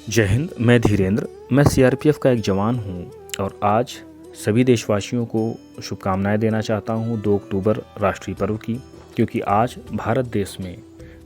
जय हिंद। मैं धीरेन्द्र, मैं सीआरपीएफ का एक जवान हूँ और आज सभी देशवासियों को शुभकामनाएं देना चाहता हूँ 2 अक्टूबर राष्ट्रीय पर्व की, क्योंकि आज भारत देश में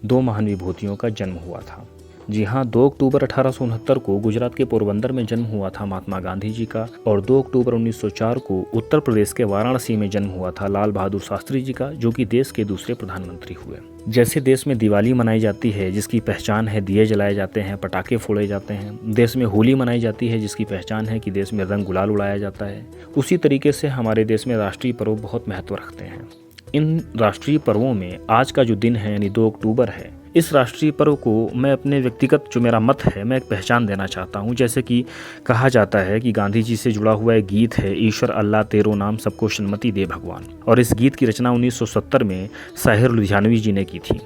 2 महान विभूतियों का जन्म हुआ था। जी हाँ, 2 अक्टूबर 1869 को गुजरात के पोरबंदर में जन्म हुआ था महात्मा गांधी जी का, और 2 अक्टूबर 1904 को उत्तर प्रदेश के वाराणसी में जन्म हुआ था लाल बहादुर शास्त्री जी का, जो कि देश के दूसरे प्रधानमंत्री हुए। जैसे देश में दिवाली मनाई जाती है जिसकी पहचान है दिए जलाए जाते हैं, पटाखे फोड़े जाते हैं, देश में होली मनाई जाती है जिसकी पहचान है कि देश में रंग गुलाल उड़ाया जाता है, उसी तरीके से हमारे देश में राष्ट्रीय पर्व बहुत महत्व रखते हैं। इन राष्ट्रीय पर्वों में आज का जो दिन है यानी 2 अक्टूबर है, इस राष्ट्रीय पर्व को मैं अपने व्यक्तिगत जो मेरा मत है मैं एक पहचान देना चाहता हूँ। जैसे कि कहा जाता है कि गांधी जी से जुड़ा हुआ एक गीत है, ईश्वर अल्लाह तेरो नाम सबको सन्मति दे भगवान, और इस गीत की रचना 1970 में साहिर लुधियानवी जी ने की थी।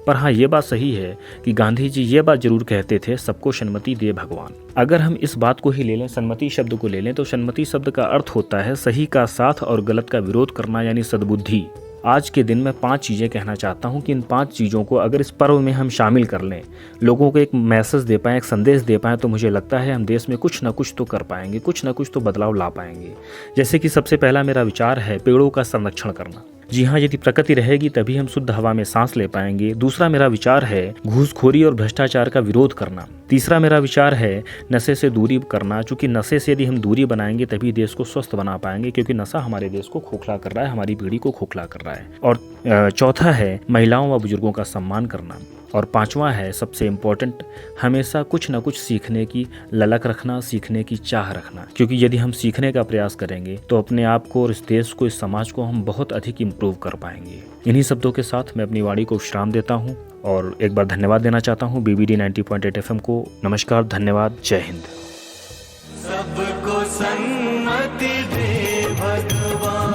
पर हाँ, ये बात सही है कि गांधी जी ये बात जरूर कहते थे, सबको सन्मति दे भगवान। अगर हम इस बात को ही ले लें, सन्मति शब्द को ले लें, तो सन्मति शब्द का अर्थ होता है सही का साथ और गलत का विरोध करना, यानी सद्बुद्धि। आज के दिन मैं 5 चीज़ें कहना चाहता हूँ कि इन 5 चीज़ों को अगर इस पर्व में हम शामिल कर लें, लोगों को एक मैसेज दे पाएँ, एक संदेश दे पाएँ, तो मुझे लगता है हम देश में कुछ ना कुछ तो कर पाएंगे, कुछ ना कुछ तो बदलाव ला पाएंगे। जैसे कि सबसे पहला मेरा विचार है पेड़ों का संरक्षण करना। जी हाँ, यदि प्रकृति रहेगी तभी हम शुद्ध हवा में सांस ले पाएंगे। दूसरा मेरा विचार है घूसखोरी और भ्रष्टाचार का विरोध करना। तीसरा मेरा विचार है नशे से दूरी करना, क्योंकि नशे से यदि हम दूरी बनाएंगे तभी देश को स्वस्थ बना पाएंगे, क्योंकि नशा हमारे देश को खोखला कर रहा है, हमारी पीढ़ी को खोखला कर रहा है। और चौथा है महिलाओं व बुजुर्गों का सम्मान करना। और 5वां है सबसे इम्पोर्टेंट, हमेशा कुछ ना कुछ सीखने की ललक रखना, सीखने की चाह रखना, क्योंकि यदि हम सीखने का प्रयास करेंगे तो अपने आप को और इस देश को, इस समाज को हम बहुत अधिक इम्प्रूव कर पाएंगे। इन्हीं शब्दों के साथ मैं अपनी वाणी को विश्राम देता हूँ और एक बार धन्यवाद देना चाहता हूँ BBD 90.8 FM को। नमस्कार, धन्यवाद, जय हिंद। सबको सन्मति दे भगवान,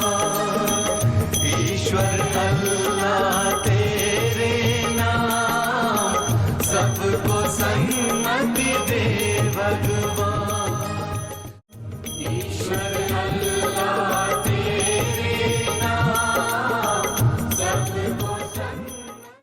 ईश्वर अल्लाह तेरे नाम सबको सन्मति दे भगवान।